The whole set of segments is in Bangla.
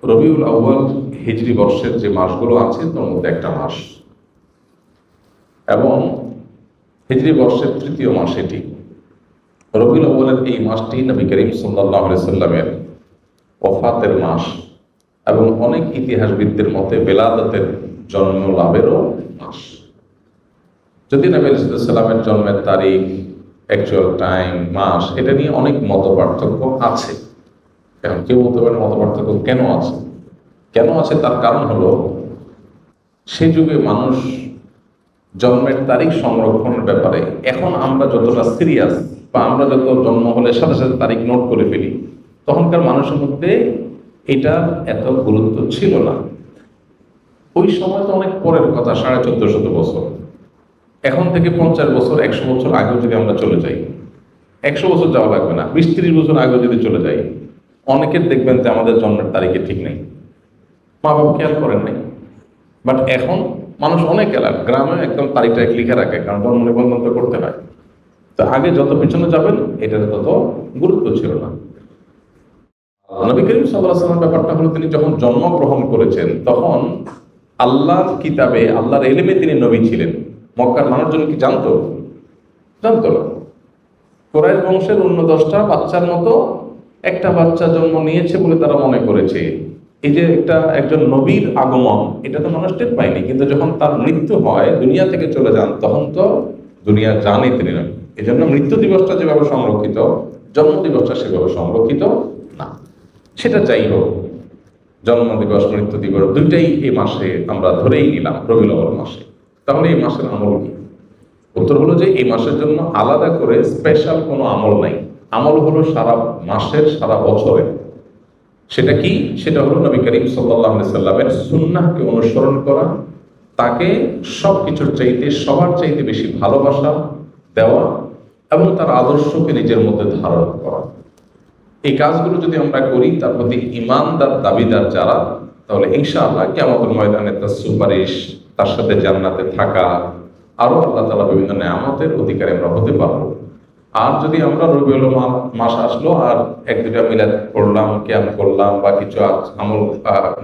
রবিউল আউয়াল হিজরি বর্ষের যে মাসগুলো আছে তার মধ্যে একটা মাস, এবং হিজরি বর্ষের তৃতীয় মাস এটি। রবিউল আউয়ালের এই মাসটি নবী করিম সাল্লাল্লাহু আলাইহি সাল্লামের ওফাতের মাস এবং অনেক ইতিহাসবিদদের মতে বেলাদতের জন্ম লাভেরও মাস। যদি নবী আলাইহিস সালামের জন্মের তারিখ, অ্যাকচুয়াল টাইম, মাস, এটা নিয়ে অনেক মত পার্থক্য আছে। এখন কেউ বলতে পারে মত পার্থক্য কেন আছে? কেন আছে তার কারণ হলো, সে যুগে মানুষ জন্মের তারিখ সংরক্ষণের ব্যাপারে এখন আমরা যতটা সিরিয়াস, বা আমরা যত জন্ম হলে সাথে সাথে তারিখ নোট করে ফেলি, তখনকার মানুষের মধ্যে এটা এত গুরুত্ব ছিল না। ওই সময় তো অনেক পরের কথা, 1450 বছর। এখন থেকে 50 বছর, 100 বছর আগেও যদি আমরা চলে যাই, 100 বছর যাওয়া লাগবে না, 20-30 বছর আগেও যদি চলে যাই, অনেকের দেখবেন যে আমাদের জন্মের তারিখে ঠিক নেই, মা বাবা খেয়াল করেন নাই। বাট এখন মানুষ অনেক এলাকা গ্রামে একদম তারিখটা লিখে রাখে, কারণ জন্ম নিবন্ধন তো করতে হয়। তো আগে যত পিছনে যাবেন এটার তত গুরুত্ব ছিল না। নবী করিম সাল্লাল্লাহু আলাইহি ওয়াসাল্লাম ব্যাপারটা হলো, তিনি যখন জন্মগ্রহণ করেছেন তখন আল্লাহর কিতাবে, আল্লাহর ইলমে তিনি নবী ছিলেন। মক্কার মানুষজন কি জানতো? জানতো না। কুরাইশ বংশের অন্য 10টা বাচ্চার মতো একটা বাচ্চা জন্ম নিয়েছে বলে তারা মনে করেছে। এই যে একজন নবীর আগমন, এটা তো মানুষ টের পায়নি, কিন্তু যখন তার মৃত্যু হয়, দুনিয়া থেকে চলে যান, তখন তো দুনিয়া জানে তিনি নবী। এই জন্য মৃত্যু দিবসটা যেভাবে সংরক্ষিত, জন্ম দিবসটা সেভাবে সংরক্ষিত না। সেটা যাই হোক, জন্ম দিবস, মৃত্যু দিবস দুইটাই এই মাসে আমরা ধরেই নিলাম, রবিউল আউয়াল মাসে। তাহলে এই মাসের আমল কি? উত্তর হলো যে এই মাসের জন্য আলাদা করে স্পেশাল কোনো আমল নাই। আমল হলো সারা মাসের, সারা বছরে। সেটা কি? সেটা হলো নবী করিম সাল্লাল্লাহু আলাইহি সাল্লামের সুন্নাহকে অনুসরণ করা, তাকে সব কিছুর চাইতে, সবার চাইতে বেশি ভালোবাসা দেওয়া, এবং তার আদর্শকে নিজের মধ্যে ধারণ করা। এই কাজগুলো যদি আমরা করি, তার প্রতি ঈমানদার দাবিদার যারা, তাহলে ইনশাআল্লাহ কিয়ামতের ময়দানে তার সুপারিশ, তার সাথে জান্নাতে থাকা, আরো আল্লাহ তাআলা বিভিন্ন নেয়ামতের অধিকারী আমরা হতে পারবো। আর যদি আমরা রবিউল মাস আসলো আর 1-2টা মিলাদ পড়লাম, কিয়াম করলাম, বা কিছু আমল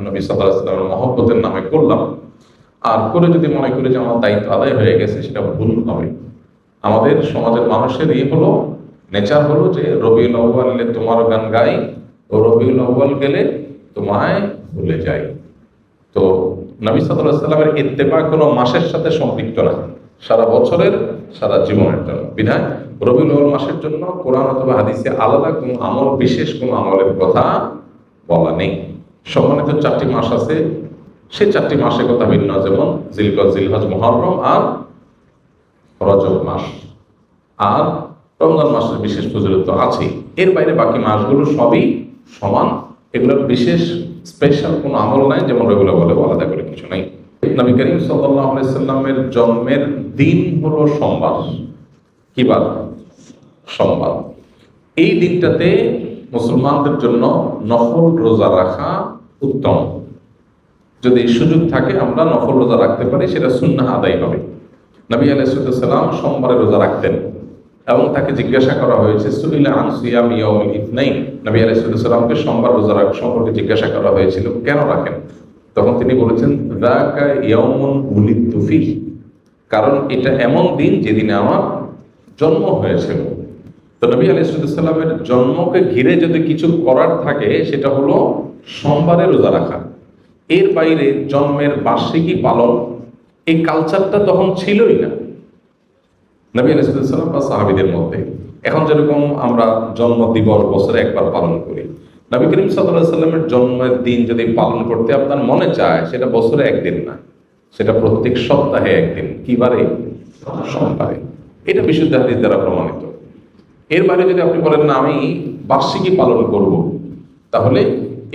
নবী সাল্লাল্লাহু আলাইহি ওয়াসাল্লামের মহব্বতের নামে করলাম, আর করে যদি মনে করি যে আমার দায়িত্ব আদায় হয়ে গেছে, সেটা ভুল হবে। আমাদের সমাজের মানুষের হলো নেচার হলো যে রবিউল আউয়ালে তোমার গান গাই, ও রবিউল আউয়াল গেলে তোমায় ভুলে যাই। তো নবী সাল্লাল্লাহু আলাইহি ওয়াসাল্লামের ইত্তেবা কোনো মাসের সাথে সম্পৃক্ত না, সারা বছরের, সারা জীবনের জন্য। বিধায় রবিউল আউয়াল মাসের জন্য কোরআন অথবা হাদিসে আলাদা কোনো আমল, বিশেষ কোনো আমলের কথা বলা নেই। সম্মানিত 4টি মাস আছে, সেই 4টি মাসের কথা ভিন্ন, যেমন জিলকদ, জিলহজ, মুহররম আর রজব মাস, আর রমজান মাসের বিশেষ ফজিলত আছে। এর বাইরে বাকি মাসগুলো সবই সমান, এগুলোর বিশেষ স্পেশাল কোনো আমল নাই, যেমন রবিউল আউয়ালে আলাদা করে কিছু নাই। নবী করিম সাল্লাল্লাহু আলাইহি সাল্লামের জন্মের দিন হলো সোমবার। কি বার? সোমবার। এই দিনটাতে মুসলমানদের জন্য নফল রোজা রাখা উত্তম। যদি সুযোগ থাকে আমরা নফল রোজা রাখতে পারি, সেটা সুন্নাহ আদায় হবে। নবী আলাইহিস সালাম সোমবারে রোজা রাখতেন, এবং তাকে জিজ্ঞাসা করা হয়েছে, সুইলা আন সিয়াম ইয়াউমিল ইথনাইন, নবী আলাইহিস সালামকে সোমবার রোজা রাখা সম্পর্কে জিজ্ঞাসা করা হয়েছিল, কেন রাখেন? তখন তিনি বলেছেন, যাকা ইয়াউমুন উলিদতু ফীহি, কারণ এটা এমন দিন যেদিনে আমার জন্ম হয়েছিল। তো নবী আলাইহিস সালামের জন্মকে ঘিরে যদি কিছু করার থাকে, সেটা হলো সোমবারে রোজা রাখা। এর বাইরে জন্মের বার্ষিকী পালন, এই কালচারটা তখন ছিলই না নবী আলাইহিস সালাম বা সাহাবীদের মধ্যে। এখন যেরকম আমরা জন্ম দিবস বছরে একবার পালন করি, নবী করিম সাল্লাল্লাহু আলাইহি সাল্লামের জন্মের দিন যদি পালন করতে আপনার মনে চায়, সেটা বছরে একদিন না, সেটা প্রত্যেক সপ্তাহে একদিন। কি বারে? সোমবারে। এটা বিশুদ্ধ হাদিস দ্বারা প্রমাণিত। এর বাইরে যদি আপনি বলেন না আমি বার্ষিকী পালন করব, তাহলে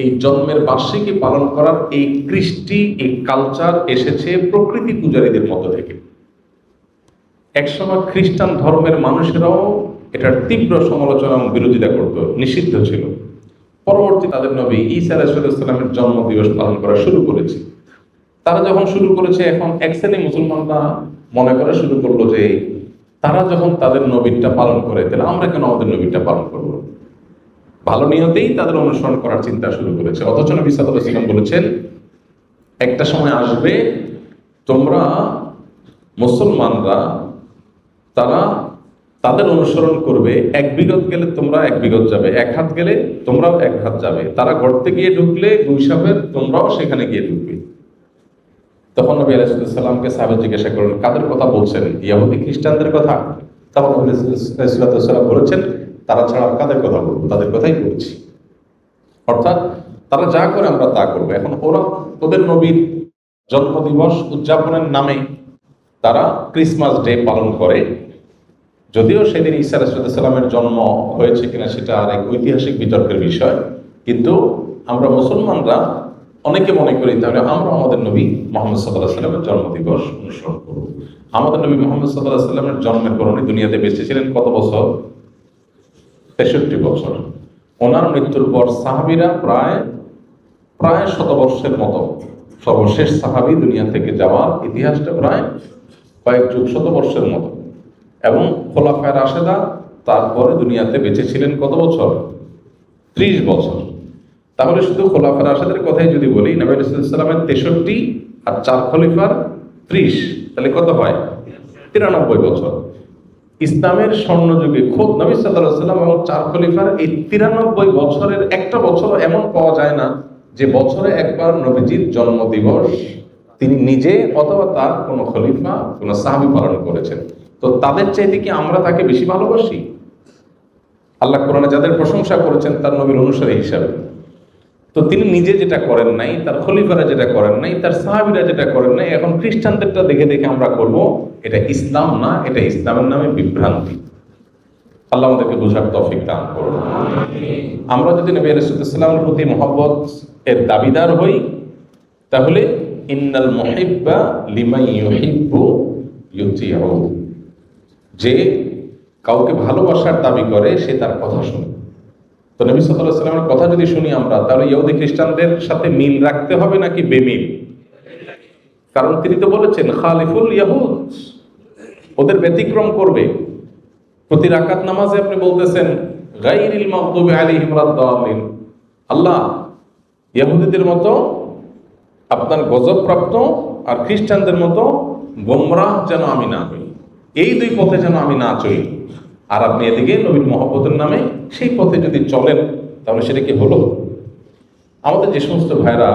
এই জন্মের বার্ষিকী পালন করার এই কৃষ্টি, এই কালচার এসেছে প্রকৃতি পূজারীদের মধ্য থেকে। একসময় খ্রিস্টান ধর্মের মানুষেরাও এটার তীব্র সমালোচনা এবং বিরোধিতা করত, নিষিদ্ধ ছিল। পরবর্তী তাদের নবী ঈসা আলাইহিস সালামের জন্ম দিবস পালন করা শুরু করেছে। তারা যখন শুরু করেছে, এখন এক শ্রেণী মুসলমানরা মনে করা শুরু করলো যে তারা যখন তাদের নবীরটা পালন করে, তাহলে আমরা কেন আমাদের নবীরটা পালন করবো? ভালো নিয়তেই তাদের অনুসরণ করার চিন্তা শুরু করেছে। অথচ নবী সাল্লাল্লাহু আলাইহি ওয়াসাল্লাম বলেছেন, একটা সময় আসবে তোমরা মুসলমানরা তারা তাদের অনুসরণ করবে, 1 বিঘত গেলে তোমরা 1 বিঘত যাবে, 1 হাত গেলে তোমরাও 1 হাত যাবে। তারা গর্তে গিয়ে ঢুকলে গুইসাবের তোমরাও সেখানে গিয়ে ঢুকবে। তখন নবী আলাইহিস সালামকে সাহাবা জিজ্ঞাসা করেন, কাদের কথা বলছেন? ইহুদি খ্রিস্টানদের কথা? তখন নবী আলাইহিস সালাম বলেছেন, তারা ছাড়া আর কাদের কথা বলবো? তাদের কথাই বলছি। অর্থাৎ তারা যা করে আমরা তা করবো। এখন ওদের নবীর জন্মদিবস উদযাপনের নামে তারা ক্রিসমাস ডে পালন করে, যদিও সেদিন ঈসা আলাইহিস সালামের জন্ম হয়েছে কিনা সেটা আর এক ঐতিহাসিক বিতর্কের বিষয়। কিন্তু আমরা মুসলমানরা অনেকে মনে করি তাহলে আমরা আমাদের নবী মুহাম্মদ সাল্লাল্লাহু আলাইহি সাল্লামের জন্মদিবস অনুসরণ করব। আমাদের নবী মুহাম্মদ সাল্লাল্লাহু আলাইহি সাল্লামের জন্মের পর উনি দুনিয়াতে বেঁচে ছিলেন কত বছর? 63 বছর। ওনার মৃত্যুর পর সাহাবীরা প্রায় 100 বর্ষের মতো, সর্বশেষ সাহাবী দুনিয়া থেকে যাওয়ার ইতিহাসটা প্রায় কয়েক যুগ, 100 বর্ষের মতো। এবং খোলাফায়ে রাশেদা তারপরে দুনিয়াতে বেঁচে ছিলেন কত বছর? 30 বছর। তাহলে শুধু খোলাফায়ে রাশেদের কথাই যদি বলি, নবী সাল্লাল্লাহু আলাইহি সাল্লামের 63 আর 4 খলিফার 30, তাহলে কত হয়? 93 বছর। ইসলামের স্বর্ণযুগে খোদ নবী সাল্লাল্লাহু আলাইহি সাল্লাম এবং 4 খলিফার এই 93 বছরের একটা বছরও এমন পাওয়া যায় না যে বছরে একবার নবীজির জন্মদিবস তিনি নিজে অথবা তার কোনো খলিফা, কোনো সাহাবী পালন করেছেন। তো তাদের চাইতে কি আমরা তাকে বেশি ভালোবাসি? আল্লাহ কোরআনে যাদের প্রশংসা করেছেন তার নবীর অনুসারী হিসাবে, তো তিনি নিজে যেটা করেন নাই, তার খলিফারা যেটা করেন নাই, তার সাহাবীরা যেটা করেন নাই, এখন খ্রিস্টানদেরটা দেখে দেখে আমরা করব, এটা ইসলাম না, এটা ইসলামের নামে বিভ্রান্তি। আল্লাহ আমাদেরকে বোঝার তৌফিক দান করুন। আমরা যদি নবী আলাইহিস সালামের প্রতি মহব্বত এর দাবিদার হই, তাহলে ইন্নাল মুহিব্বা লিমান ইউহিব্বু ইউতিউ, যে কাউকে ভালোবাসার দাবি করে সে তার কথা শুনে। তো নবী সাল্লাল্লাহু আলাইহি ওয়াসাল্লামের কথা যদি শুনি আমরা, তাহলে ইহুদি খ্রিস্টানদের সাথে মিল রাখতে হবে নাকি বেমিল? কারণ তিনি তো বলেছেন খালিফুল ইয়াহুদ, ওদের ব্যতিক্রম করবে। প্রতি রাকাত নামাজে আপনি বলতেছেন গায়রিল মাগদুবি আলাইহিম ওয়ালাদ-দাল্লিন, আল্লাহ ইহুদিদের মতো আপনার গজবপ্রাপ্ত আর খ্রিস্টানদের মতো গোমরাহ যেন আমি না হই, এই 2 পথে যেন আমি না চলি। আর আপনি এদিকে নবীর মহব্বতের নামে সেই পথে যদি চলেন, তাহলে সেটা কি হলো? আমাদের যে সমস্ত ভাইরা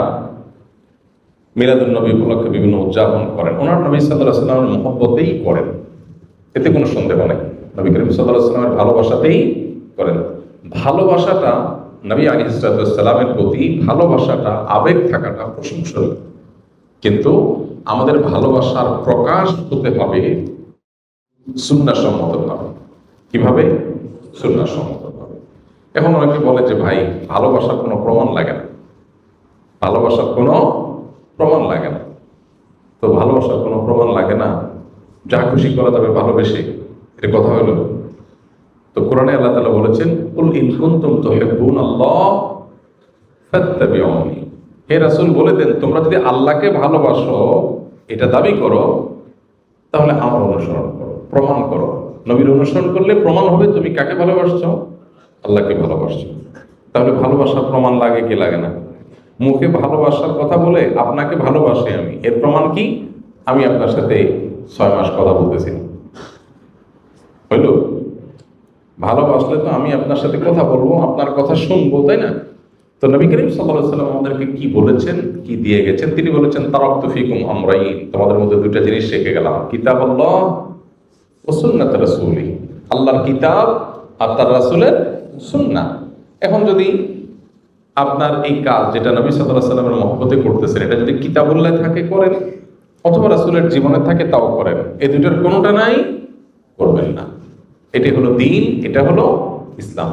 মিলাদুন নবী উপলক্ষে বিভিন্ন উদযাপন করেন, ওনার নবী সাল্লাল্লাহু আলাইহি ওয়াসাল্লামের মহব্বতেই করেন, এতে কোনো সন্দেহ নেই। নবী করিম সাল্লাল্লাহু আলাইহি ওয়াসাল্লামের ভালোবাসাতেই করেন। ভালোবাসাটা নবী আলাইহিস সালামের প্রতি ভালোবাসাটা, আবেগ থাকাটা প্রশংসনীয়, কিন্তু আমাদের ভালোবাসার প্রকাশ হতে হবে সুন্নাহসম্মতভাবে। কিভাবে? সুন্নাহসম্মতভাবে। এখন অনেকে বলে যে ভাই ভালোবাসার কোনো প্রমাণ লাগে না, ভালোবাসার কোনো প্রমাণ লাগে না। তো ভালোবাসার কোনো প্রমাণ লাগে না, যা খুশি করা যাবে ভালোবেসে, এটা কথা হলো? তো কোরআনে আল্লাহ তাআলা বলেছেন, কুল ইন কুনতুম তুহিব্বুনাল্লাহ ফাত্তাবিউনি, হে রাসূল বলে দেন তোমরা যদি আল্লাহকে ভালোবাসো, এটা দাবি করো, তাহলে আমার অনুসরণ করো, প্রমাণ করো। নবীর অনুসরণ করলে প্রমাণ হবে তুমি কাকে ভালোবাসছো? আল্লাহকে ভালোবাসছো। তাহলে ভালোবাসার প্রমাণ লাগে কি লাগে না? মুখে ভালোবাসার কথা বলে আপনাকে ভালোবাসি আমি, এর প্রমাণ কি? আমি আপনার সাথে 6 মাস কথা বলতেছি, হইল? ভালোবাসলে তো আমি আপনার সাথে কথা বলবো, আপনার কথা শুনবো, তাই না? তো নবী করিম সাল্লাল্লাহু আলাইহি ওয়াসাল্লাম আমাদেরকে কি বলেছেন, কি দিয়ে গেছেন? তিনি বলেছেন তারাকতু ফিকুম আমরাইন, তোমাদের মধ্যে 2টা জিনিস রেখে গেলাম, কিতাবুল্লাহ ওয়া সুন্নাত রাসূলি, আল্লাহর কিতাব আর তার রাসূলের সুন্নাহ। এখন যদি আপনার এই কাজ যেটা নবী সাল্লাল্লাহু আলাইহি ওয়াসাল্লামের মহব্বতে করতেছেন, এটা যদি কিতাবুল্লাহ থাকে করেন, অথবা রাসূলের জীবনে থাকে তাও করেন, এই 2টার কোনোটা নাই করবেন না। এটি হলো দ্বীন, এটা হলো ইসলাম।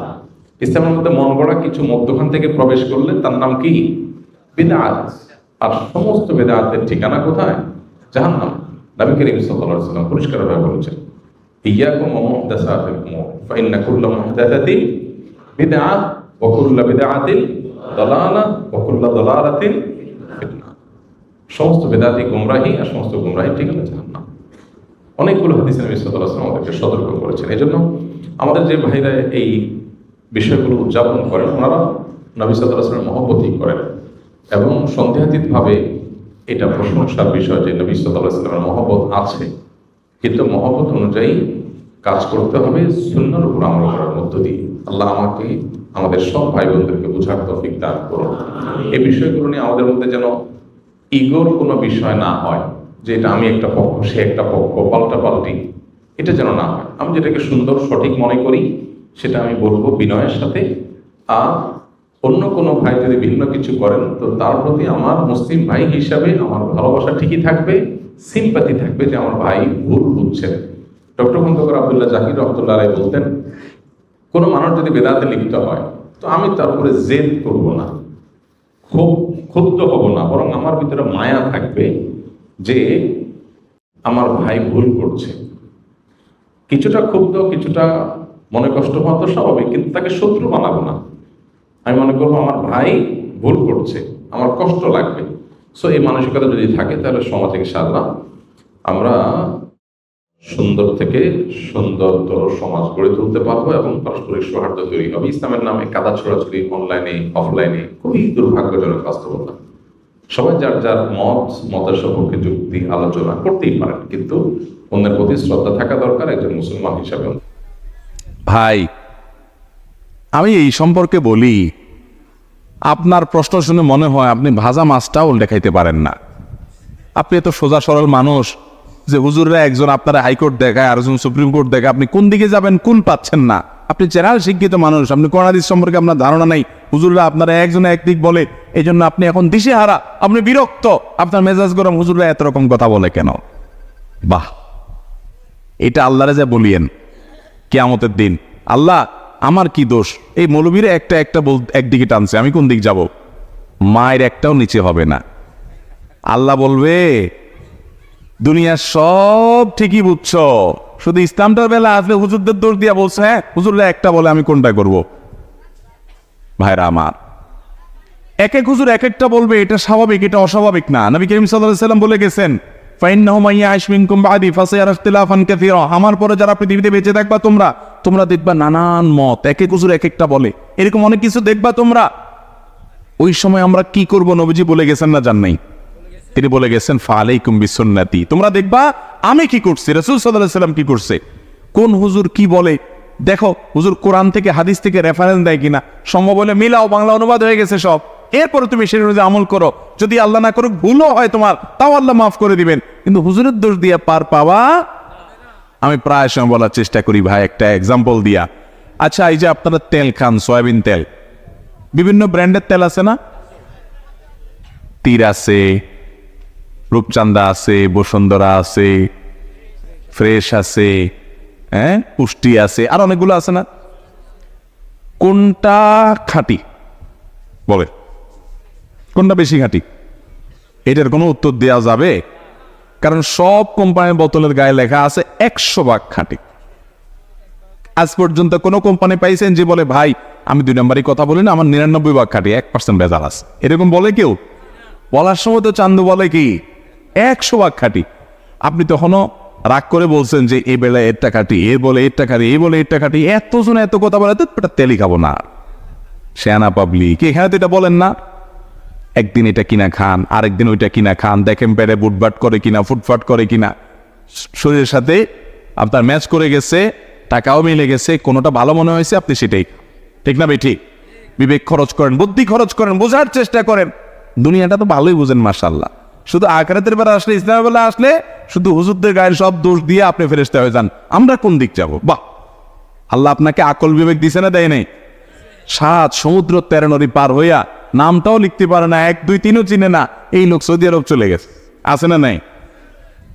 ইসলামের মধ্যে মন গড়া কিছু মধ্যখান থেকে প্রবেশ করলে তার নাম কি? বিদআত। আর সমস্ত বিদআতের ঠিকানা কোথায়? জাহান্নাম। নবী করিম সাল্লাল্লাহু আলাইহি ওয়াসাল্লাম পরিষ্কারভাবে বলেছেন, ইয়াকুম ওয়া মুহদাসাতিল উমুর ফাইন্না কুল্লা মুহদাসাতিন বিদআহ ওয়া কুল্লা বিদআতিন দালালাহ ওয়া কুল্লা দালালাতিন ফিতনাহ। সমস্ত বিদআতই গোমরাহি, আর সমস্ত গোমরাহির ঠিকানা জাহান্নাম। অনেকগুলো হাদিসে নবী সাল্লাল্লাহু আলাইহি ওয়াসাল্লাম আমাদেরকে সতর্ক করেছেন। এজন্য আমাদের যে ভাইরা এই বিষয়গুলো উদযাপন করেন, ওনারা নবী সাল্লাল্লাহু আলাইহি ওয়াসাল্লামের মহব্বতই করেন। এবং সন্দেহাতীতভাবে এটা প্রশংসার বিষয় যে নবী সাল্লাল্লাহু আলাইহি ওয়াসাল্লামের মহব্বত আছে, কিন্তু মহব্বত অনুযায়ী কাজ করতে হবে সুন্নাহর উপর আমল করার মধ্য দিয়ে। আল্লাহ আমাকে আমাদের সব ভাই বোনদেরকে বোঝার তৌফিক দান করুন। এই বিষয়গুলো নিয়ে আমাদের মধ্যে যেন ইগোর কোনো বিষয় না হয়, যে এটা আমি একটা পক্ষ সে একটা পক্ষ, পাল্টাপাল্টি, এটা যেন না হয়। আমি যেটাকে সুন্দর সঠিক মনে করি সেটা আমি বলবো বিনয়ের সাথে। আর অন্য কোনো ভাই যদি ভিন্ন কিছু করেন তো তার প্রতি আমার মুসলিম ভাই হিসাবে আমার ভালোবাসা ঠিকই থাকবে, সিম্পাথি থাকবে যে আমার ভাই ভুল বুঝছেন। ডক্টর খন্দকার আব্দুল্লাহ জাকির রহমতুল্লাহ আলাইহি বলতেন, কোনো মানুষ যদি বেদাতে লিপ্ত হয় তো আমি তার উপরে জেদ করবো না, খুব ক্ষুব্ধ হব না, বরং আমার ভিতরে মায়া থাকবে যে আমার ভাই ভুল করছে। কিছুটা ক্ষুব্ধ, কিছুটা মনে কষ্ট হওয়া তো স্বাভাবিক, কিন্তু তাকে শত্রু বানাবো না। আমি মনে করবো আমার ভাই ভুল করছে, আমার কষ্ট লাগবে। সো এই মানসিকতা যদি থাকে তাহলে সমাজে ইনশাআল্লাহ আমরা সুন্দর থেকে সুন্দরতর সমাজ গড়ে তুলতে পারবো এবং পারস্পরিক সৌহার্দ্য তৈরি হবে। ইসলামের নামে কাদা ছড়াছড়ি অনলাইনে অফলাইনে খুবই দুর্ভাগ্যজনক বাস্তবতা। সবাই যার যার মতের সপক্ষে যুক্তি আলোচনা করতেই পারেন, কিন্তু অন্যের প্রতি শ্রদ্ধা থাকা দরকার একজন মুসলমান হিসাবে। ভাই, আমি এই সম্পর্কে বলি, আপনার প্রশ্ন শুনে মনে হয় আপনি ভাজা মাছটাও উল্টে খাইতে পারেন না। আপনি এত সোজা সরল মানুষ যে হুজুররা একজন আপনারা হাইকোর্ট দেখায় আর একজন সুপ্রিম কোর্ট দেখায়, আপনি কোন দিকে যাবেন কোন পাচ্ছেন না। আপনি জেনারেল শিক্ষিত মানুষ, আপনি কোরআন হাদিস সম্পর্কে আপনার ধারণা নাই। হুজুররা আপনারা একজনে একদিক বলে, এই জন্য আপনি এখন দিশেহারা, আপনি বিরক্ত, আপনার মেজাজ গরম, হুজুররা এত রকম কথা বলে কেন? বাহ, এটা আল্লাহরে যা বলিয়েন কিয়ামতের দিন, আল্লাহ আমার কি দোষ, এই মৌলবীরা একটা একটা একদিকে টানছে, আমি কোন দিক যাব? মায়ের একটাও নিচে হবে না। আল্লাহ বলবে দুনিয়ার সব ঠিকই বুঝছো, শুধু ইসলামটার বেলা আসলে হুজুরদের দোষ দিয়া বলছে, হ্যাঁ হুজুররা একটা বলে আমি কোনটা করব? ভাইরা আমার, এক এক হুজুর এক একটা বলবে, এটা স্বাভাবিক, এটা অস্বাভাবিক না। নবী করিম সাল্লাল্লাহু আলাইহি ওয়াসাল্লাম বলে গেছেন, ফাইন্নাহু মান ইয়াইশ মিনকুম বাদি ফাসায়ারা ইখতিলাফান কাসীরা, আমার পরে যারা পৃথিবীতে বেঁচে থাকবা তোমরা দেখবা নানান মত, এক এক হুজুর এক একটা বলে, এরকম অনেক কিছু দেখবা তোমরা। ওই সময় আমরা কি করব? নবীজি বলে গেছেন না জান নাই? তিনি বলে গেছেন ফালাইকুম বিসুন্নতি, তোমরা দেখবা আমি কি করছি, রাসূল সাল্লাল্লাহু আলাইহি ওয়াসাল্লাম কি করছে, কোন হুজুর কি বলে দেখো, হুজুর কোরআন থেকে হাদিস থেকে রেফারেন্স দেয় কিনা, সম্ভব হলে মিলাও, বাংলা অনুবাদ হয়ে গেছে সব, এরপরে তুমি সেই অনুযায়ী আমল করো। যদি আল্লাহ না করুক ভুলও হয় তোমার, তাও আল্লাহ মাফ করে দিবেন, কিন্তু হুজুরের দোষ দিয়ে পার পাওয়া। আমি প্রায় সময় বলার চেষ্টা করি ভাই, একটা এক্সাম্পল দিয়া। আচ্ছা, এই যে আপনারা তেল খান, সয়াবিন তেল, বিভিন্ন ব্র্যান্ডের তেল আছে না? তীর আছে, রূপচান্দা আছে, বসুন্ধরা আছে, ফ্রেশ আছে, হ্যাঁ পুষ্টি আছে, আর অনেকগুলো আছে না? কোনটা খাঁটি বলে, কোনটা বেশি খাঁটি? এটার কোনো উত্তর দেওয়া যাবে? কারণ সব কোম্পানির বোতলের গায়ে লেখা আছে 100% খাঁটি। আজ পর্যন্ত কোনো কোম্পানি পাইছেন যে বলে ভাই আমি 2 নম্বরই কথা বলি না, আমার 99% খাঁটি, 1% ভেজাল আছে? এরকম বলে কেউ? বলার সময় তো চান্দু বলে কি 100% খাঁটি। আপনি তখনও রাগ করে বলছেন যে এই বেলা এরটা খাঁটি, এ বলে এরটা খাঁটি, এই বলে এরটা খাঁটি, এত শুনে এত কথা বলে তো তেলই খাবো না। শেয়ানা পাবলিক, এখানে তো এটা বলেন না। একদিন এটা কিনা খান, আরেকদিন ওইটা কিনা খান, দেখেন পেটে বুটবাট করে কিনা, ফুটফাট করে কিনা, শরীরের সাথে আপনার ম্যাচ করে গেছে, টাকাও মিলে গেছে, কোনোটা ভালো মনে হয়েছে আপনি সেটাই, ঠিক না ভাই? ঠিক। বিবেক খরচ করেন, বুদ্ধি খরচ করেন, বোঝার চেষ্টা করেন। দুনিয়াটা তো ভালোই বুঝেন মাশাআল্লাহ। শুধু আখিরাতের বেলা আসলে, ইসলামের বেলা আসলে শুধু হুজুরদের গায়ের সব দোষ দিয়ে আপনি ফেরেশতা হয়ে যান। আমরা কোন দিক যাব? বাহ, আল্লাহ আপনাকে আকল বিবেক দিছে না দেয় নাই? 7 সমুদ্র 13 নদী পার হইয়া নামটাও লিখতে পারে না, 1 2 3ও চিনে না, এই লোক সৌদি আরব চলে গেছে, আছে না নাই?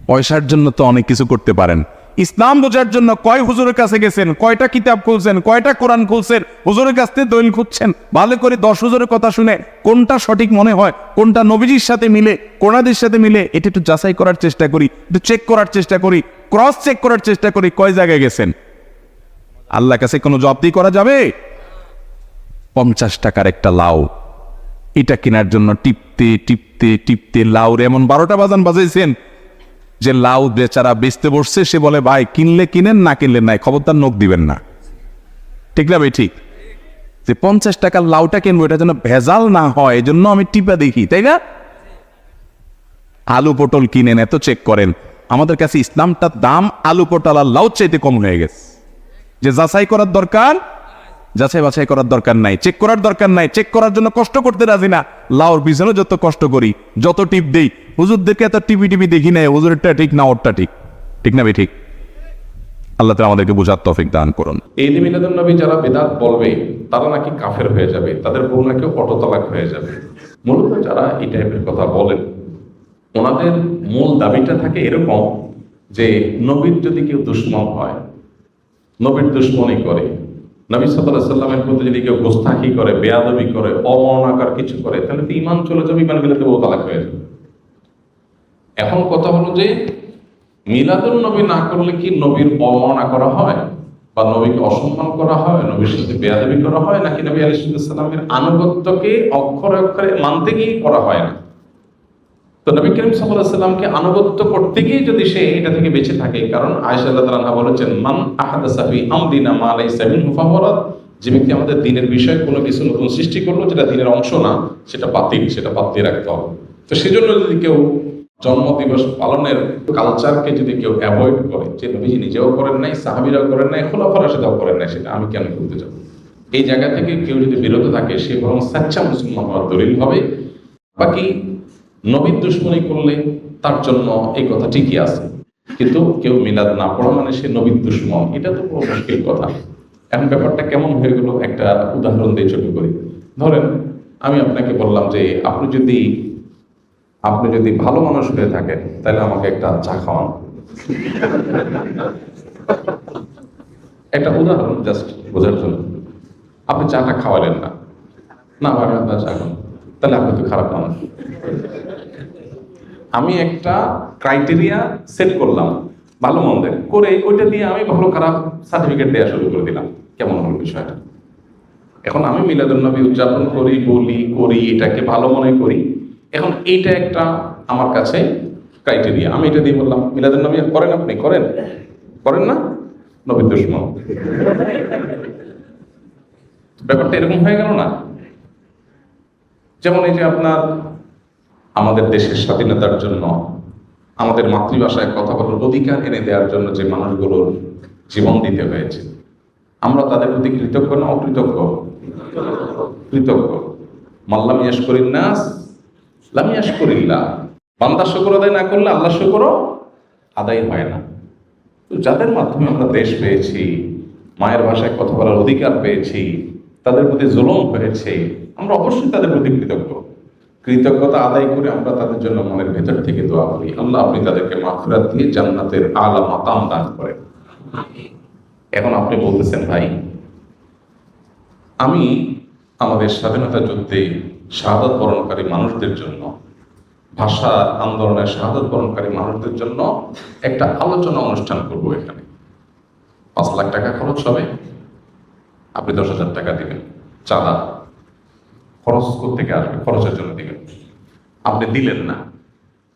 পয়সার জন্য তো অনেক কিছু করতে পারেন। ইসলাম বোঝার জন্য কয় হুজুরের কাছে গেছেন, কয়টা কিতাব খুলছেন, কয়টা কোরআন খুলছেন, হুজুরের কাছ থেকে দলিল খুঁজছেন, ভালো করে 10 হুজুরের কথা শুনে কোনটা সঠিক মনে হয়, কোনটা নবীজির সাথে মিলে, কোরআনের সাথে মিলে, এটা একটু যাচাই করার চেষ্টা করি, একটু চেক করার চেষ্টা করি, ক্রস চেক করার চেষ্টা করি, কয় জায়গায় গেছেন। আল্লাহর কাছে কোনো জবাবদি করা যাবে? 50 টাকার একটা লাউ, এটা কেনার জন্য টিপতে টিপতে টিপতে লাউর এমন 12টা বাজান বাজাইছেন যে লাউ বেচারা বেচতে বসছে, সে বলে ভাই কিনলে কিনেন, না কিনলে নাই, খবরদার নখ দিবেন না, ঠিক না ভাই? ঠিক। যে 50 টাকার লাউটা কিনবো, এটা যেন ভেজাল না হয়, এই জন্য আমি টিপা দেখি, তাই না? আলু পটল কিনেন, এত চেক করেন। আমাদের কাছে ইসলামটার দাম আলু পটল আর লাউ চাইতে কম হয়ে গেছে। যে যাচাই করার দরকার, যাচাই বাছাই করার দরকার নাই, চেক করার দরকার নাই, চেক করার জন্য কষ্ট করতে রাজি না। লাউর পিছনে যত কষ্ট করি, যত টিপ দেই, হুজুরদেরকে এত টিপি দেখি নাই, হুজুরেরটা ঠিক না ওরটা ঠিক, ঠিক না ভাই? ঠিক। আল্লাহ তাআলা আমাদেরকে বুঝার তৌফিক দান করুন। ঈদ মিলাদুন নবী যারা বিদআত বলবে তারা নাকি কাফের হয়ে যাবে, তাদের বউ নাকি অটোতালাক হয়ে যাবে। মূলত যারা এই টাইপের কথা বলেন, ওনাদের মূল দাবিটা থাকে এরকম যে নবীর যদি কেউ দুশ্মন হয়, নবীর দুশ্মনী করে, নবী সাল্লাল্লাহু আলাইহি সাল্লামের প্রতি যদি কেউ গোস্তাখি করে, বেয়াদবি করে, অমর্যাদাকর কিছু করে, তাহলে তো ঈমান চলে যাবে, ঈমান গেলে তো বউ তালাক হয়ে যাবে। এখন কথা হলো যে মিলাদুন নবী না করলে কি নবীর অবমাননা করা হয়, বা নবীকে অসম্মান করা হয়, নবীর সাথে বেয়াদবি করা হয়, নাকি নবী আলাইহিস সালামের আনুগত্যকে অক্ষরে অক্ষরে মানতে গিয়ে করা হয় না? তো নবী করিম সাল্লাল্লাহু আলাইহি সাল্লামকে আনুগত্য করতে গিয়ে যদি সে এটা থেকে বেঁচে থাকে, কারণ আয়েশা রাদিয়াল্লাহু আনহা বলেছেন, মান আহাদাসা ফি আমরিনা মা লাইসা মিনহু ফাহুয়া রাদ, যে ব্যক্তি আমাদের দ্বীনের বিষয়ে কোনো কিছু নতুন সৃষ্টি করলো যেটা দ্বীনের অংশ না, সেটা বাতিল, সেটা বাদ দিয়ে রাখতে হবে। তো সেজন্য যদি কেউ জন্মদিবস পালনের কালচারকে যদি কেউ অ্যাভয়েড করে, যে নবীজি নিজেও করেন নাই, সাহাবীরাও করেন নাই, খোলাফায়ে রাশিদুনও করেন নাই, সেটা আমি কেন করতে যাব, এই জায়গা থেকে কেউ যদি বিরত থাকে, সে বরং সাচ্চা মুসলমান হওয়ার দলিল হবে। বাকি নবীর দুশ্মনী করলে তার জন্য এই কথা ঠিকই আছে, কিন্তু কেউ মিলাদ না পড়া মানে সে নবীর দুশ্মন, এটা তো বড় মুশকিল কথা। এখন ব্যাপারটা কেমন হয়ে গেল, একটা উদাহরণ দিয়ে ছোট করি। ধরেন আমি আপনাকে বললাম যে আপনি যদি ভালো মানুষ হয়ে থাকেন, তাহলে আমাকে একটা চা খাওয়ান। একটা উদাহরণ জাস্ট বোঝার জন্য। আপনি চাটা খাওয়ালেন না, না ভাই আপনার চা খান, তাহলে আপনি তো খারাপ মানুষ। আমি একটা ক্রাইটেরিয়া সেট করলাম ভালো মন্দের, করে ওইটা দিয়ে আমি ভালো খারাপ সার্টিফিকেট দেওয়া শুরু করে দিলাম। কেমন হলো বিষয়টা? এখন আমি মিলাদুন নবী উদযাপন করি, বলি, করি, এটাকে ভালো মনে করি। এখন এইটা একটা আমার কাছে ক্রাইটেরিয়া, আমি এটা দিয়ে বললাম মিলাদুন নবী করেন, আপনি করেন না, নবীর দুশমন। ব্যাপারটা এরকম হয়ে গেল না? যেমন এই যে আপনার আমাদের দেশের স্বাধীনতার জন্য, আমাদের মাতৃভাষায় কথা বলার অধিকার এনে দেওয়ার জন্য যে মানুষগুলোর জীবন দিতে হয়েছে, আমরা তাদের প্রতি কৃতজ্ঞ না অকৃতজ্ঞ? কৃতজ্ঞ। মাল্লাম ইয়াশকুরিন নাস লাম ইয়াশকুরিল্লাহ, বান্দা শুকর আদায় না করলে আল্লাহ শুকরও আদায় হয় না। তো যাদের মাধ্যমে আমরা দেশ পেয়েছি, মায়ের ভাষায় কথা বলার অধিকার পেয়েছি, তাদের প্রতি জুলুম হয়েছে, আমরা অবশ্যই তাদের প্রতি কৃতজ্ঞ। কৃতজ্ঞতা আদায় করে আমরা তাদের জন্য মনের ভেতর থেকে দোয়া করি, আল্লাহ আপনি তাদেরকে মাগফিরাত দিয়ে জান্নাতের আলা মাকাম দান করেন। এখন আপনি বলতেছেন, ভাই আমি আমাদের স্বাধীনতা যুদ্ধে শাহাদাত বরণকারী মানুষদের জন্য, ভাষা আন্দোলনের শাহাদাত বরণকারী মানুষদের জন্য একটা আলোচনা অনুষ্ঠান করব, এখানে 5 লাখ টাকা খরচ হবে, আপনি 10,000 টাকা দিবেন চাঁদা, খরচ করতে আসবে, খরচের জন্য দিবেন। আপনি দিলেন না,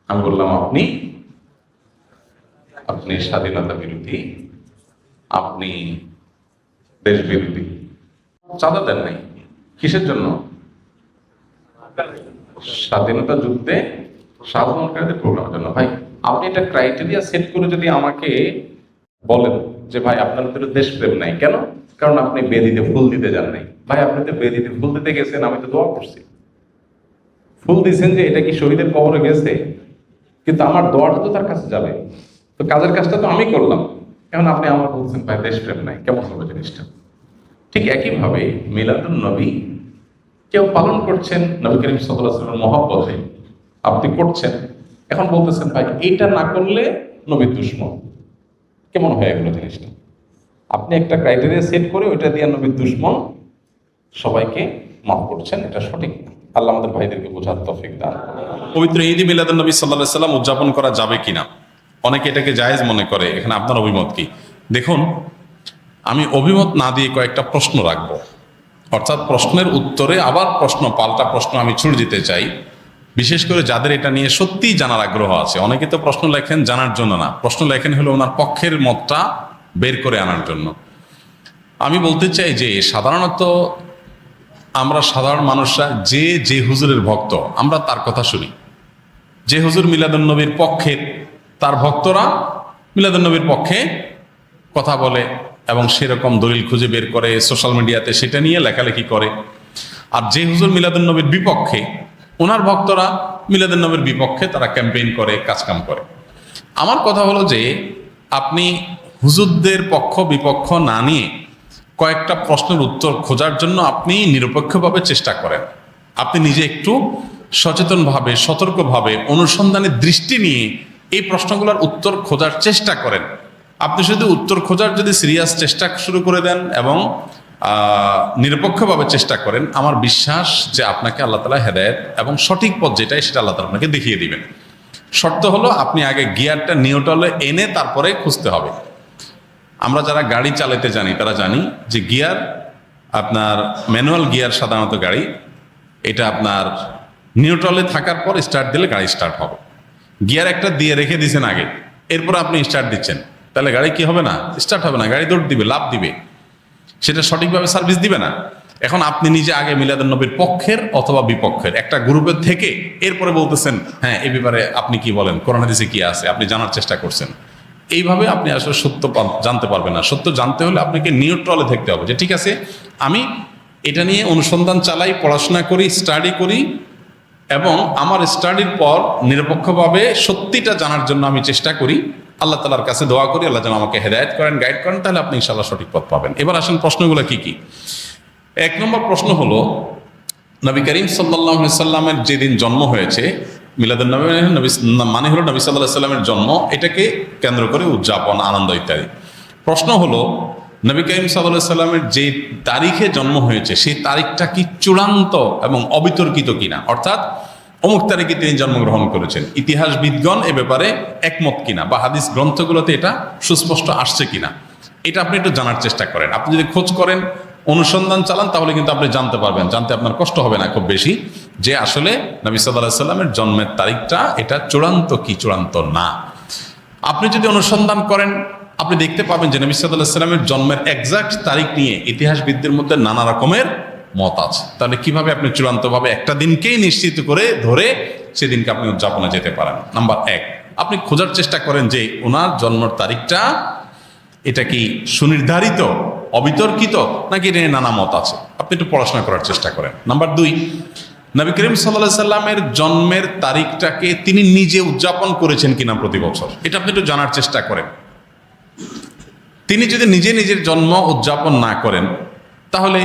আমি বললাম আপনি স্বাধীনতা বিরোধী, আপনি দেশ বিরোধী। চাঁদা দেন নাই কিসের জন্য? স্বাধীনতা যুদ্ধে সাধারণকারীদের প্রোগ্রামের জন্য। ভাই আপনি একটা ক্রাইটেরিয়া সেট করে যদি আমাকে বলেন যে ভাই আপনার ভিতরে দেশপ্রেম নাই, কেন? কারণ আপনি বেদিতে ফুল দিতে যান নাই। ভাই আপনি তো বেদিতে ফুল দিতে গেছেন, আমি তো দোয়া করছি, ফুল দিয়েছেন যে এটা কি শহীদের কবরে গেছে, কিন্তু আমার দোয়াটা তো তার কাছে যাবে, তো কাজের কাজটা তো আমি করলাম। এখন আপনি আমার বলছেন ভাই দেশপ্রেম নাই, কেমন হবে জিনিসটা? ঠিক একইভাবে মিলাদুন নবী কেউ পালন করছেন নবী করিম সাল্লাল্লাহু আলাইহি ওয়াসাল্লামের মহব্বতে, আপনি করছেন, এখন বলতেছেন ভাই এইটা না করলে নবীর দুশমন, কেমন হয়ে গেল জিনিসটা? আপনি একটা ক্রাইটেরিয়া সেট করে ওইটা দিয়ে নবীর দুশমন সবাইকে মাফ করছেন, এটা সঠিক না। আল্লাহ আমাদের ভাইদেরকে বোঝার তৌফিক দান। পবিত্র ঈদ মিলাদুন নবী সাল্লাল্লাহু আলাইহি সাল্লাম উদযাপন করা যাবে কিনা, অনেকে এটাকে জায়েজ মনে করে। এখানে আপনার অভিমত কি? দেখুন, আমি অভিমত না দিয়ে কয়েকটা প্রশ্ন রাখবো, অর্থাৎ প্রশ্নের উত্তরে আবার পাল্টা প্রশ্ন আমি ছুড়ে দিতে চাই, বিশেষ করে যাদের এটা নিয়ে সত্যিই জানার আগ্রহ আছে। অনেকে তো প্রশ্ন লেখেন জানার জন্য না, প্রশ্ন লেখেন হলো ওনার পক্ষের মতটা বের করে আনার জন্য। আমি বলতে চাই যে সাধারণত আমরা সাধারণ মানুষরা যে হুজুরের ভক্ত আমরা তার কথা শুনি। যে হুজুর মিলাদুন্নবীর পক্ষের, তার ভক্তরা মিলাদুন্নবীর পক্ষে কথা বলে এবং সেরকম দলিল খুঁজে বের করে সোশ্যাল মিডিয়াতে সেটা নিয়ে লেখালেখি করে। আর যে হুজুর মিলাদুন্নবীর বিপক্ষে, ওনার ভক্তরা মিলাদুন্নবীর বিপক্ষে তারা ক্যাম্পেইন করে, কাজকাম করে। আমার কথা হলো যে আপনি হুজুরদের পক্ষ বিপক্ষ না নিয়ে কয়েকটা প্রশ্নের উত্তর খোঁজার জন্য আপনি নিরপেক্ষভাবে চেষ্টা করেন। আপনি নিজে একটু সচেতনভাবে, সতর্কভাবে, অনুসন্ধানের দৃষ্টি নিয়ে এই প্রশ্নগুলোর উত্তর খোঁজার চেষ্টা করেন। আপনি শুধু উত্তর খোঁজার যদি সিরিয়াস চেষ্টা শুরু করে দেন এবং নিরপেক্ষভাবে চেষ্টা করেন, আমার বিশ্বাস যে আপনাকে আল্লাহ তাআলা হেদায়েত এবং সঠিক পথ যেটাই সেটা আল্লাহ তাআলা আপনাকে দেখিয়ে দিবেন। শর্ত হলো আপনি আগে গিয়ারটা নিউট্রালে এনে তারপরে খুঁজতে হবে। আমরা যারা গাড়ি চালাতে জানি তারা জানি যে গিয়ার, আপনার ম্যানুয়াল গিয়ার সাধারণত গাড়ি, এটা আপনার নিউট্রালে থাকার পর স্টার্ট দিলে গাড়ি স্টার্ট হবে। গিয়ার একটা দিয়ে রেখে দিয়েছেন আগে, এরপর আপনি স্টার্ট দিচ্ছেন, তাহলে গাড়ি কি হবে না? স্টার্ট হবে না, গাড়ি দৌড় দিবে, লাফ দিবে, সেটা সঠিকভাবে সার্ভিস দিবে না। এখন আপনি নিজে আগে মিলাদুন্নবীর পক্ষের অথবা বিপক্ষের একটা গ্রুপের থেকে এরপরে বলতেছেন হ্যাঁ এই ব্যাপারে আপনি কি বলেন, কোরআন হাদিসে কি আছে, আপনি জানার চেষ্টা করছেন। এইভাবে আপনি আসলে সত্য জানতে পারবেন না। সত্য জানতে হলে আপনাকে নিউট্রালে থাকতে হবে, যে ঠিক আছে আমি এটা নিয়ে অনুসন্ধান চালাই, পড়াশোনা করি, স্টাডি করি এবং আমার স্টাডির পর নিরপেক্ষভাবে সত্যিটা জানার জন্য আমি চেষ্টা করি। আল্লাহ তাআলার কাছে দোয়া করি আল্লাহ যেন আমাকে হেদায়েত করেন, গাইড করেন, তাহলে আপনি ইনশাআল্লাহ সঠিক পথ পাবেন। এবার আসেন প্রশ্নগুলো কি কি। এক নম্বর প্রশ্ন হলো, নবী করিম সাল্লাল্লাহু আলাইহি সাল্লামের যেদিন জন্ম হয়েছে, মিলাদুন্নবী মানে হলো নবী সাল্লাল্লাহু আলাইহি সাল্লামের জন্ম, এটাকে কেন্দ্র করে উদযাপন, আনন্দ ইত্যাদি। প্রশ্ন হলো নবী করিম সাল্লাল্লাহু আলাইহি সাল্লামের যে তারিখে জন্ম হয়েছে সেই তারিখটা কি চূড়ান্ত এবং অবিতর্কিত কিনা, অর্থাৎ অমুক তারিখে তিনি জন্মগ্রহণ করেছেন, ইতিহাসবিদগণ এ ব্যাপারে একমত কিনা বা হাদিস গ্রন্থগুলোতে এটা সুস্পষ্ট আসছে কিনা, এটা আপনি একটু জানার চেষ্টা করেন। আপনি যদি খোঁজ করেন, অনুসন্ধান চালান, তাহলে কিন্তু আপনি জানতে পারবেন, জানতে আপনার কষ্ট হবে না খুব বেশি, যে আসলে নবী সাল্লাল্লাহু আলাইহি সাল্লামের জন্মের তারিখটা এটা চূড়ান্ত কি চূড়ান্ত না। আপনি যদি অনুসন্ধান করেন, আপনি দেখতে পাবেন যে নবী সাল্লাল্লাহু আলাইহি সাল্লামের জন্মের এক্সাক্ট তারিখ নিয়ে ইতিহাসবিদদের মধ্যে নানা রকমের মত আছে। তাহলে কিভাবে আপনি চূড়ান্তভাবে একটা দিনকেই নিশ্চিত করে ধরে সেদিনকে আপনি উদযাপনে যেতে পারেন? নাম্বার এক, আপনি খোঁজার চেষ্টা করেন যে ওনার জন্মের তারিখটা এটা কি সুনির্ধারিত, অবিতর্কিত, নাকি এটা নিয়ে নানা মত আছে, আপনি একটু পড়াশোনা করার চেষ্টা করেন। নাম্বার দুই, নবী করিম সাল্লাল্লাহু আলাইহি সাল্লামের জন্মের তারিখটাকে তিনি নিজে উদযাপন করেছেন কিনা প্রতি বছর, এটা আপনি একটু জানার চেষ্টা করেন। তিনি যদি নিজে নিজের জন্ম উদযাপন না করেন, তাহলে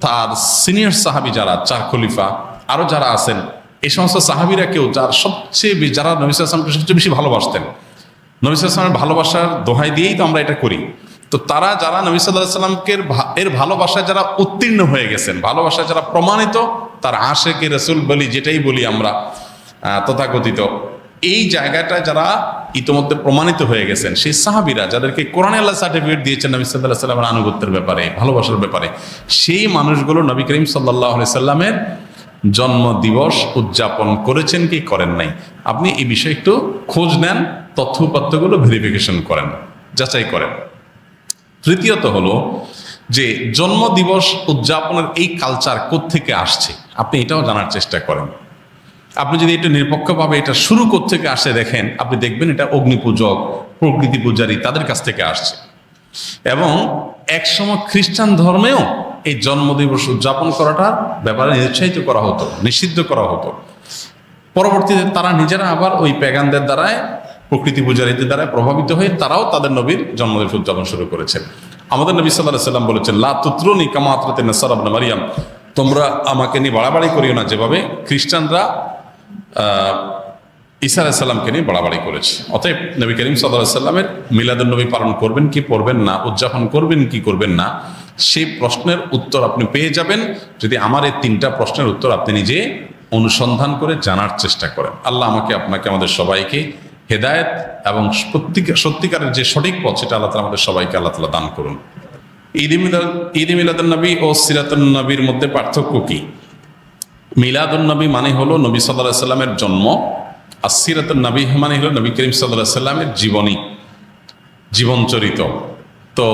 তার সিনিয়র সাহাবী যারা, চার খলিফা আরো যারা আছেন, এই সমস্ত সাহাবীরা কেউ যারা নবী সাল্লাল্লাহু আলাইহি ওয়াসাল্লামকে সবচেয়ে বেশি ভালোবাসতেন, নবী সাল্লাল্লাহু আলাইহি ওয়াসাল্লামের ভালোবাসার দোহাই দিয়েই তো আমরা এটা করি, তো তারা যারা নবী সাল্লাল্লাহু আলাইহি ওয়াসাল্লামকে এর ভালোবাসায় যারা উত্তীর্ণ হয়ে গেছেন, ভালোবাসায় যারা প্রমাণিত, তার আশেকে রাসূল বলি যেটাই বলি আমরা তথাকথিত, এই জায়গাটা যারা ইতোমধ্যে প্রমাণিত হয়ে গেছেন, সেই সাহাবীরা যাদেরকে কোরআনে আল্লাহ সার্টিফিকেট দিয়েছেন নবী সাল্লাল্লাহু আলাইহি ওয়াসাল্লামের আনুগত্যের ব্যাপারে, ভালোবাসার ব্যাপারে, সেই মানুষগুলো নবী করিম সাল্লাল্লাহু আলাইহি ওয়াসাল্লামের জন্ম দিবস উদযাপন করেছেন কি করেন নাই, আপনি এই বিষয়ে একটু খোঁজ নেন, তথ্য উপাত্তগুলো ভেরিফিকেশন করেন, যাচাই করেন। তৃতীয়ত হলো যে জন্ম দিবস উদযাপনের এই কালচার কোত্থেকে আসছে, আপনি এটাও জানার চেষ্টা করেন। আপনি যদি এটা নিরপেক্ষভাবে এটা শুরু কোত্থেকে আসে দেখেন, আপনি দেখবেন এটা অগ্নিপূজক, প্রকৃতি পূজারী তাদের কাছ থেকে আসছে। এবং একসময় খ্রিস্টান ধর্মেও এই জন্মদিবস উদযাপন করাটার ব্যাপারে নিরুৎসাহিত করা হতো, নিষিদ্ধ করা হতো। পরবর্তীতে তারা নিজেরা আবার ওই প্যাগানদের দ্বারায়, প্রকৃতি পূজারীদের দ্বারা প্রভাবিত হয়ে তারাও তাদের নবীর জন্মদিবস উদযাপন শুরু করেছেন। আমাদের নবী সাল্লাল্লাহু আলাইহি ওয়াসাল্লাম বলেছেন, লা তুতরুনি কামা আতরাতিন নাসারা ইবনে মারইয়াম, তোমরা আমাকে নিয়ে বাড়াবাড়ি করিও না যেভাবে খ্রিস্টানরা ঈসা আলাইহিস সালামকে নিয়ে বাড়াবাড়ি করেছে। অতএব নবী করিম সাল্লাল্লাহু আলাইহি ওয়াসাল্লামের মিলাদুন্নবী পালন করবেন কি করবেন না, উদযাপন করবেন কি করবেন না, সেই প্রশ্নের উত্তর আপনি পেয়ে যাবেন যদি আমার এই তিনটা প্রশ্নের উত্তর আপনি নিজে অনুসন্ধান করে জানার চেষ্টা করেন। আল্লাহ আমাকে, আপনাকে, আমাদের সবাইকে হেদায়েত এবং সত্যিকারের যে সঠিক পথ সেটা আল্লাহ তাআলা আমাদের সবাইকে আল্লাহ তাআলা দান করুন। ঈদ মিলাদুন্নবী ও সিরাতুন্নবীর মধ্যে পার্থক্য কি? মিলাদুন্নবী মানে হলো নবী সাল্লাল্লাহু আলাইহি সাল্লামের জন্ম, আর সিরাতুন্নবী মানে হলো নবী করিম সাল্লাল্লাহু আলাইহি সাল্লামের জীবনী, জীবনচরিত। তো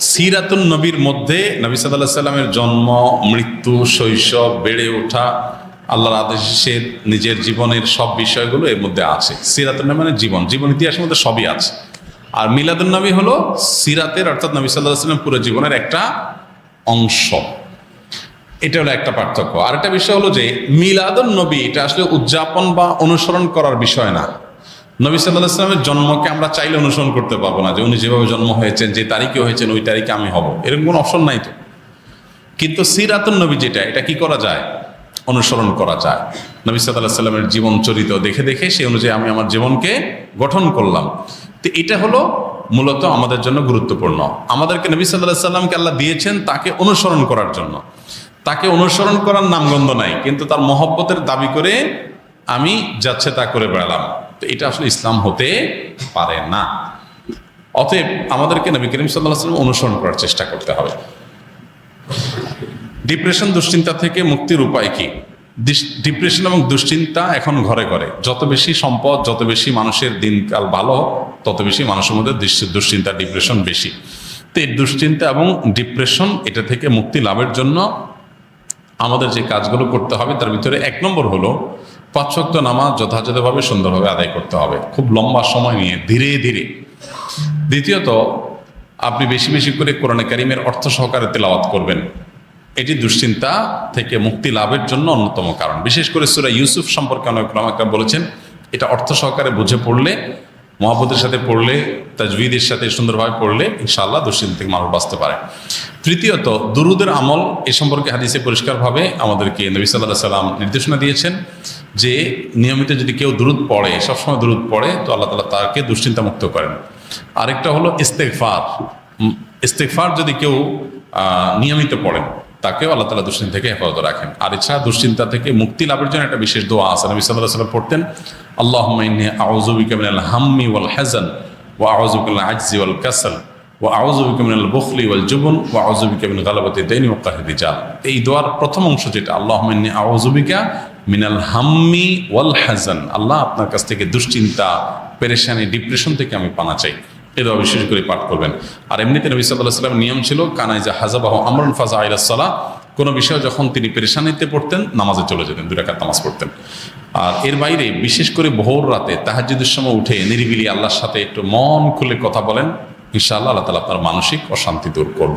সিরাতুন নবীর মধ্যে নবী সাল্লাল্লাহু আলাইহি সাল্লামের জন্ম, মৃত্যু, শৈশব, বেড়ে ওঠা, আল্লাহর আদেশে নিজের জীবনের সব বিষয়গুলো এর মধ্যে আছে। সিরাতুন নবী মানে জীবন ইতিহাসের মধ্যে সবই আছে। আর মিলাদুন নবী হলো সিরাতের অর্থাৎ নবী সাল্লাল্লাহু আলাইহি সাল্লাম পুরো জীবনের একটা অংশ। এটা হলো একটা পার্থক্য। আর একটা বিষয় হলো যে মিলাদুন নবী এটা আসলে উদযাপন বা অনুসরণ করার বিষয় না। নবী সাল্লাল্লাহু আলাইহি সাল্লামের জন্মকে আমরা চাইলে অনুসরণ করতে পারবো না, যে উনি যেভাবে জন্ম হয়েছেন, যে তারিখে হয়েছেন, ওই তারিখে আমি হব, এরকম কোনো অপশন নাই তো। কিন্তু সিরাতুন নবী যেটা, এটা কি করা যায়? অনুসরণ করা যায়। নবী সাল্লাল্লাহু আলাইহি সাল্লামের জীবন চরিত্র দেখে দেখে সেই অনুযায়ী আমি আমার জীবনকে গঠন করলাম। তো এটা হলো মূলত আমাদের জন্য গুরুত্বপূর্ণ। আমাদেরকে নবী সাল্লাল্লাহু আলাইহি সাল্লামকে আল্লাহ দিয়েছেন তাকে অনুসরণ করার জন্য। তাকে অনুসরণ করার নামগন্ধ নাই, কিন্তু তার মহব্বতের দাবি করে আমি যাচ্ছে তা করে বেড়ালাম, তো এটা আসলে ইসলাম হতে পারে না। অতএব আমাদেরকে নবী করিম সাল্লাল্লাহু আলাইহি ওয়াসাল্লাম অনুসরণ করার চেষ্টা করতে হবে। ডিপ্রেশন, দুশ্চিন্তা থেকে মুক্তির উপায় কি? ডিপ্রেশন এবং দুশ্চিন্তা এখন ঘরে ঘরে। যত বেশি সম্পদ, যত বেশি মানুষের দিনকাল ভালো, তত বেশি মানুষের মধ্যে দুশ্চিন্তা, ডিপ্রেশন বেশি। তো এই দুশ্চিন্তা এবং ডিপ্রেশন এটা থেকে মুক্তি লাভের জন্য আমাদের যে কাজগুলো করতে হবে তার ভিতরে 1 নম্বর হলো 5 ওয়াক্ত নামাজ যথাযথভাবে সুন্দরভাবে আদায় করতে হবে, খুব লম্বা সময় নিয়ে, ধীরে ধীরে। দ্বিতীয়ত, আপনি বেশি বেশি করে কোরআনে কারিমের অর্থ সহকারে তেলাওয়াত করবেন। এটি দুশ্চিন্তা থেকে মুক্তি লাভের জন্য অন্যতম কারণ। বিশেষ করে সূরা ইউসুফ সম্পর্কে অনেক উলামায়ে বলেছেন, এটা অর্থ সহকারে বুঝে পড়লে, মহব্বতের সাথে পড়লে, তাজবিদের সাথে সুন্দরভাবে পড়লে ইনশাআল্লাহ দুশ্চিন্তা থেকে মানুষ বাঁচতে পারে। তৃতীয়ত, দুরুদের আমল। এ সম্পর্কে হাদিসে পরিষ্কারভাবে আমাদেরকে নবী সাল্লাল্লাহু আলাইহি সাল্লাম নির্দেশনা দিয়েছেন যে নিয়মিত যদি কেউ দুরুদ পড়ে, সবসময় দুরুদ পড়ে, তো আল্লাহ তাআলা তাকে দুশ্চিন্তা মুক্ত করেন। আরেকটা হলো ইস্তেগফার। ইস্তেগফার যদি কেউ নিয়মিত পড়েন, তাকেও আল্লাহ তাআলা দুশ্চিন্তা থেকে হেফাজত রাখেন। আর এছাড়া দুশ্চিন্তা থেকে মুক্তি লাভের জন্য একটা বিশেষ দোয়া আছে। নবী সাল্লাল্লাহু আলাইহি সাল্লাম পড়তেন, আল্লাহুম্মা ইন্নী আউযু বিকা মিনাল হাম্মি ওয়াল হাযান ওয়া আউযু বিকা মিনাল আজজি ওয়াল কাসাল ওয়া আউযু বিকা মিনাল বুখলি ওয়াল জুবন ওয়া আউযু বিকা মিন গালাবাতি দাইনি ওয়া কাহরি রিজাল। এই দোয়ার প্রথম অংশ যেটা, আল্লাহুম্মা ইন্নী আউযু বিকা মিনাল হাম্মি ওয়াল হাযান, আল্লাহ আপনার কাছ থেকে দুশ্চিন্তা, পেরেশানি, ডিপ্রেশন থেকে আমি পানা চাই। এই দোয়া বিশেষ করে পাঠ করবেন। আর এমনিতে নবী সাল্লাল্লাহু আলাইহি সাল্লামের নিয়ম ছিল, কানাইজা হাযাবাহু আমরুন ফাযা ইলাস সালাহ, কোনো বিষয় যখন তিনি পেরেশানিতে পড়তেন নামাজে চলে যেতেন, 2 রাকাত নামাজ পড়তেন। আর এর বাইরে বিশেষ করে ভোর রাতে তাহাজ্জুদের সময় উঠে নিরিবিলি আল্লাহর সাথে একটু মন খুলে কথা বলেন, ইনশাআল্লাহ আল্লাহ তাআলা আপনার মানসিক অশান্তি দূর করবেন।